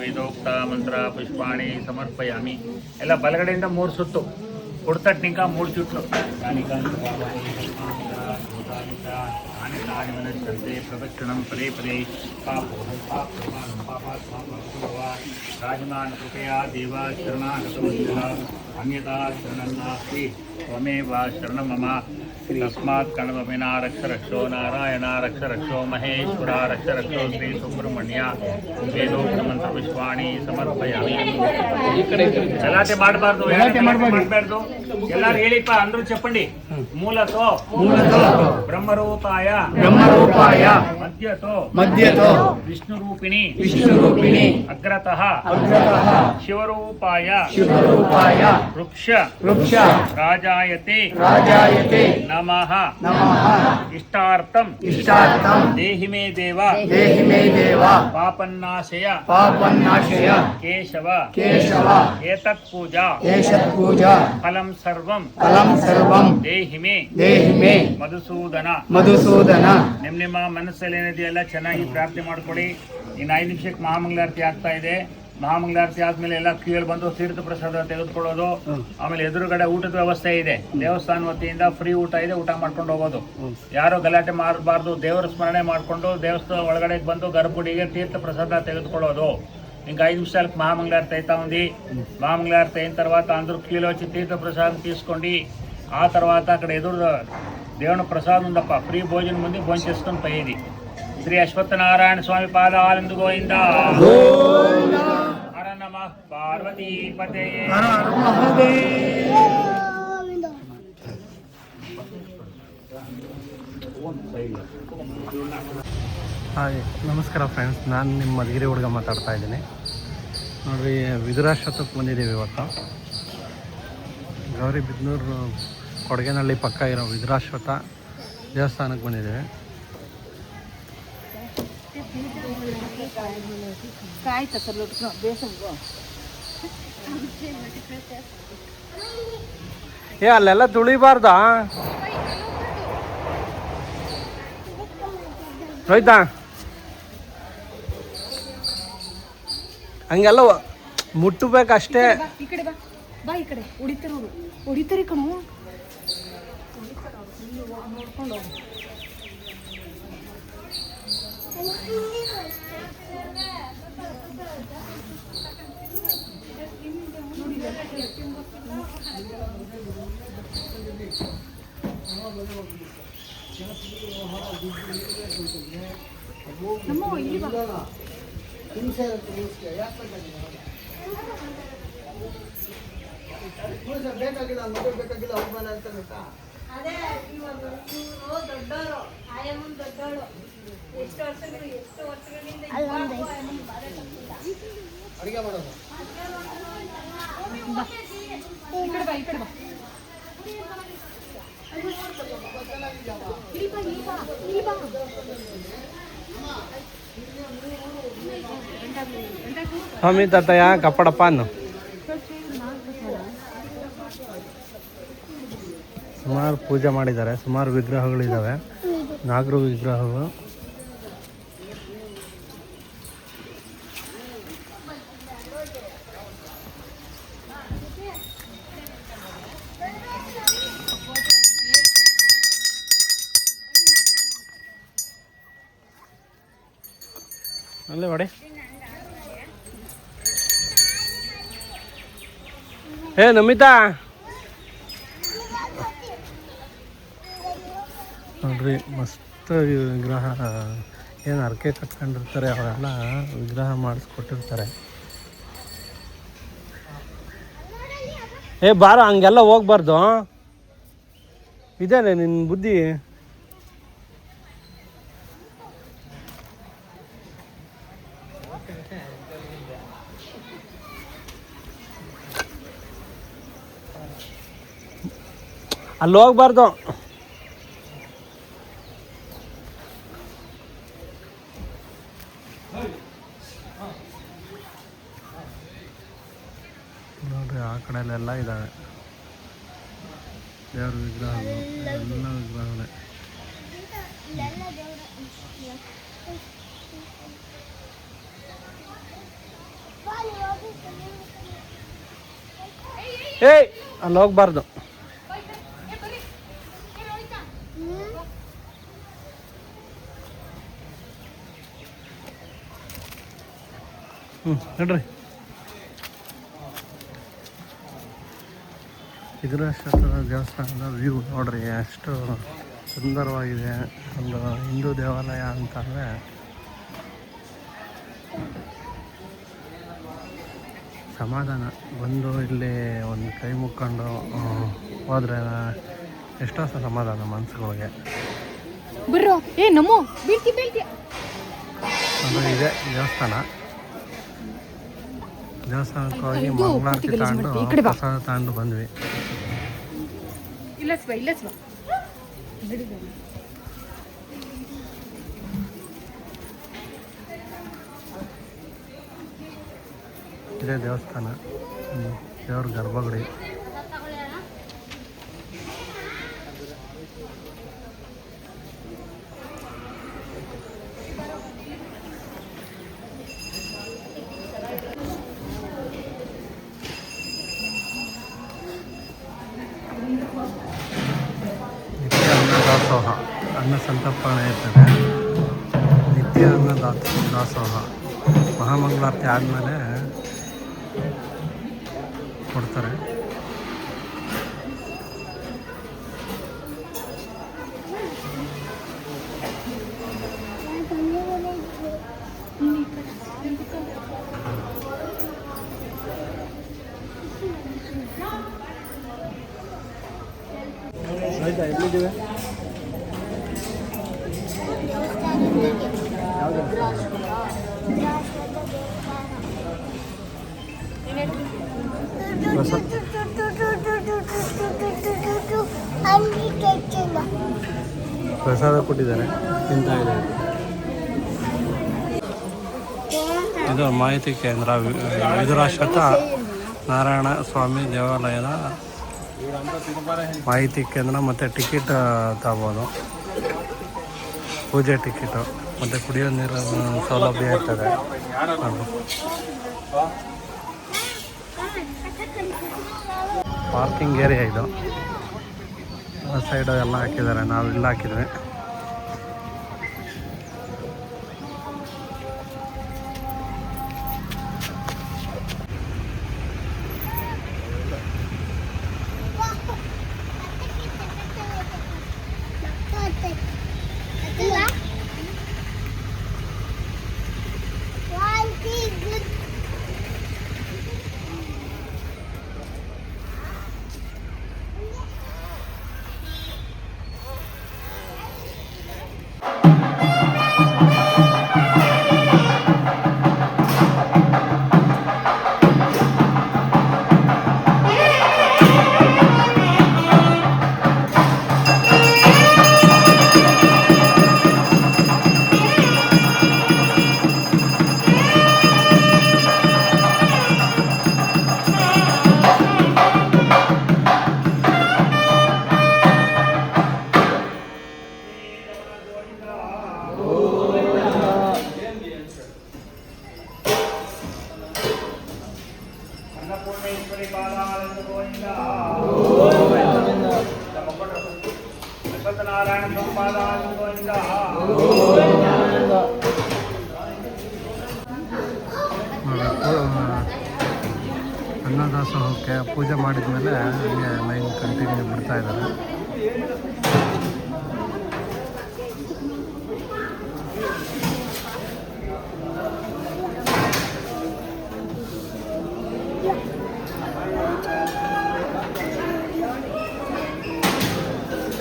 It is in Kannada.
ವೇದೋಕ್ತ ಮಂತ್ರ ಪುಷ್ಪಾಣಿ ಸಮರ್ಪಯಾಮಿ. ಎಲ್ಲ ಬಲಗಡೆಯಿಂದ 3 ಸುತ್ತು ಕುಡ್ತಟ್ನಿಕ 3 ಚುಟ್ಲು ಪ್ರದಕ್ಷಿಣಂ ಪದೇ ಪದೇ ರಾಜಮಾನ್ ಕೃಪಯಾ ದೇವ ಶರಣಾಗತವತ್ಸಲ ಅನ್ಯತಾ ಶರಣಂ ನಾಸ್ತಿ ತ್ವಮೇವ ಶರಣಂ ಮಮ ತಸ್ಮಾತ್ ಕಣವಮಿನ ರಕ್ಷ ರಕ್ಷೋ ನಾರಾಯಣ ರಕ್ಷ ರಕ್ಷೋ ಮಹೇಶ್ವರ ರಕ್ಷ ರಕ್ಷೋ ಶ್ರೀ ಸುಬ್ರಹ್ಮಣ್ಯ ವೇದೋಕ್ತ ಮಂತ್ರ ಪುಷ್ಪಾಣಿ ಸಮರ್ಪಯಾಮಿ. ಗಲಾಟೆ ಮಾಡಬಾರ್ದು, ಮಾಡಬಾರ್ದು. ಎಲ್ಲಾರು ಹೇಳಿಪ್ಪ ಅಂದ್ರು చెప్పండి. ಮೂಲತೋ ಬ್ರಹ್ಮರೂಪಾಯ ಮಧ್ಯತೋ ವಿಷ್ಣುರೂಪಿಣಿ ಅಗ್ರತಃ ಶಿವರೂಪಾಯ ವೃಕ್ಷ ರಾಜಾಯತೆ ನಮಃ. ಇಷ್ಟಾರ್ಥಂ ದೇಹಿ ಮೇ ದೇವ ಪಾಪನ್ನಾಶಯ ಕೇಶವ ಏತತ್ ಪೂಜಾ ಫಲಂ ಸರ್ವಂ ದೇಹಿ ಮೇ ಮಧುಸೂದನ. ನಿಮ್ಮ ಮನಸ್ಸಲ್ಲಿ ಏನಿದೆಯಲ್ಲ ಚೆನ್ನಾಗಿ ಪ್ರಾರ್ಥನೆ ಮಾಡ್ಕೊಡಿ. ಇನ್ನು 5 ನಿಮಿಷಕ್ಕೆ ಮಹಾಮಂಗಳಾರತಿ ಆಗ್ತಾ ಇದೆ. ಮಹಾಮಂಗಳಾರತಿ ಆದ್ಮೇಲೆ ಎಲ್ಲ ಕ್ಯೂಯಲ್ಲಿ ಬಂದು ತೀರ್ಥ ಪ್ರಸಾದ ತೆಗೆದುಕೊಳ್ಳೋದು. ಆಮೇಲೆ ಎದುರುಗಡೆ ಊಟದ ವ್ಯವಸ್ಥೆ ಇದೆ, ದೇವಸ್ಥಾನ ವತಿಯಿಂದ ಫ್ರೀ ಊಟ ಇದೆ, ಊಟ ಮಾಡ್ಕೊಂಡು ಹೋಗೋದು. ಯಾರೋ ಗಲಾಟೆ ಮಾಡಬಾರ್ದು, ದೇವರ ಸ್ಮರಣೆ ಮಾಡಿಕೊಂಡು దేవస్థానం ಒಳಗಡೆ ಬಂದು గర్భగుడిಗೆ తీర్థ ప్రసాద తెగదుకోవడం. ఇంకా 5 నిమిషాలకు మహామంగళారతి అవుతా ఉంది. మహామంగళారతి అయిన తర్వాత అందరూ క్యూలో వచ్చి తీర్థ ప్రసాదం తీసుకోండి. ఆ తర్వాత అక్కడ ఎదురు దేవుని ప్రసాదం ఉందప్ప, ఫ్రీ భోజనం ఉంది, భోజనం చేసుకొని పోయేది. శ్రీ అశ్వత్థనారాయణ స్వామి పాదాలందు గోవిందా. హర నమః పార్వతీపతే. ಹಾಯ್, ನಮಸ್ಕಾರ ಫ್ರೆಂಡ್ಸ್. ನಾನು ನಿಮ್ಮ ಮಧುಗಿರಿ ಹುಡುಗ ಮಾತಾಡ್ತಾ ಇದ್ದೀನಿ. ನೋಡಿರಿ, ವಿದುರಾಶ್ವತ್ಥಕ್ಕೆ ಬಂದಿದ್ದೀವಿ ಇವತ್ತು. ಗೌರಿಬಿದನೂರು ಕೊಡಗೇನಹಳ್ಳಿ ಪಕ್ಕ ಇರೋ ವಿದುರಾಶ್ವತ್ಥ ದೇವಸ್ಥಾನಕ್ಕೆ ಬಂದಿದ್ದೀವಿ. ಅಲ್ಲೆಲ್ಲ ತುಳಿಬಾರ್ದಾ ರೋಹಿತಾ? ಹಂಗೆಲ್ಲ ಮುಟ್ಟಬೇಕಷ್ಟೇ. ಹೊಡಿತಾರೆ ಕಣೋ. ಬೇಕಾಗಿಲ್ಲ ಮದುವೆ ಬೇಕಾಗಿಲ್ಲ ಅವಮಾನ ಅಂತ ಗೊತ್ತಾ? ಅದೇ ದೊಡ್ಡವರು ಆಯಮ್ಮನ್ ದೊಡ್ಡವಳು. ಎಷ್ಟು ವರ್ಷಗಳಿಂದ ಅಡಿಗೆ ಮಾಡೋದು. ಈ ಕಡೆ ಬಾ, ಈ ಕಡೆ ಬಾ. ಸ್ವಾಮಿ ತಾತಯ್ಯ ಕಪ್ಪಡಪ್ಪನ್ನು ಸುಮಾರು ಪೂಜೆ ಮಾಡಿದ್ದಾರೆ. ಸುಮಾರು ವಿಗ್ರಹಗಳಿದ್ದಾವೆ, ನಾಗರ ವಿಗ್ರಹಗಳು. ಅಲ್ಲೇ ಹೊಡೆ. ನಮಿತಾ ನೋಡ್ರಿ, ಮಸ್ತ್ ವಿಗ್ರಹ. ಏನು ಹರಕೆ ಕಟ್ಕೊಂಡಿರ್ತಾರೆ ಅವರೆಲ್ಲ ವಿಗ್ರಹ ಮಾಡಿಸ್ಕೊಟ್ಟಿರ್ತಾರೆ. ಬಾರ, ಹಂಗೆಲ್ಲ ಹೋಗ್ಬಾರ್ದು. ಇದೇನೆ ನಿನ್ನ ಬುದ್ಧಿ. ಅಲ್ಲಿ ಹೋಗ್ಬಾರ್ದು. ನೋಡ್ರಿ, ಆ ಕಡೆಯಲ್ಲೆಲ್ಲ ಇದ್ದಾವೆ ದೇವ್ರ ವಿಗ್ರಹಗಳು, ಎಲ್ಲ ವಿಗ್ರಹಗಳೇ. ಏಯ್ ಅಲ್ಲಿ ಹೋಗ್ಬಾರ್ದು. ನೋಡ್ರಿ ವಿದುರಾಶ್ವತ್ಥದ ದೇವಸ್ಥಾನದ ವ್ಯೂ ನೋಡ್ರಿ ಎಷ್ಟು ಸುಂದರವಾಗಿದೆ. ಒಂದು ಹಿಂದೂ ದೇವಾಲಯ ಅಂತಂದರೆ ಸಮಾಧಾನ. ಬಂದು ಇಲ್ಲಿ ಒಂದು ಕೈ ಮುಕ್ಕೊಂಡು ಹೋದರೆ ಎಷ್ಟೋ ಸಮಾಧಾನ ಮನಸ್ಸುಗಳಿಗೆ. ಅಂದರೆ ಇದೆ ದೇವಸ್ಥಾನಕ್ಕೆ ಹೋಗಿ ಮಂಗಳಾರತಿ ತಗೊಂಡು ಪ್ರಸಾದ ತಗೊಂಡು ಬಂದ್ವಿ. ಇದೇ ದೇವಸ್ಥಾನ, ದೇವ್ರ ಗರ್ಭಗುಡಿ. ನಿತ್ಯ ಅನ್ನದಾಸೋಹ, ಅನ್ನ ಸಂತರ್ಪಣೆ ಇರ್ತದೆ. ನಿತ್ಯ ದಾಸೋಹ ಮಹಾಮಂಗಳಾರತಿ ಆದಮೇಲೆ ಕೊಡ್ತಾರೆ. ಆಯ್ತಾ, ಎಲ್ಲಿದ್ದೀವಿ? ಪ್ರಸಾದ ಕೊಟ್ಟಿದ್ದಾರೆ, ತಿಂತಾ ಇದ್ದಾರೆ. ಇದು ಮಾಹಿತಿ ಕೇಂದ್ರ, ವಿದುರಾಶ್ವತ್ಥ ನಾರಾಯಣ ಸ್ವಾಮಿ ದೇವಾಲಯದ ಮಾಹಿತಿ ಕೇಂದ್ರ. ಮತ್ತು ಟಿಕೆಟ್ ತಗೋಬೋದು, ಪೂಜೆ ಟಿಕೆಟು, ಮತ್ತು ಕುಡಿಯೋ ನೀರು ಸೌಲಭ್ಯ ಇರ್ತದೆ. ಪಾರ್ಕಿಂಗ್ ಏರಿಯಾ ಇದು. ಆ ಸೈಡು ಎಲ್ಲ ಹಾಕಿದ್ದಾರೆ, ನಾವು ಇಲ್ಲಿ ಹಾಕಿದ್ವಿ. ಅನ್ನದಾಸೋಹಕ್ಕೆ ಪೂಜೆ ಮಾಡಿದ ಮೇಲೆ ಹಂಗೆ ಲೈನ್ ಕಂಟಿನ್ಯೂ ಬಿಡ್ತಾ ಇದ್ದಾರೆ.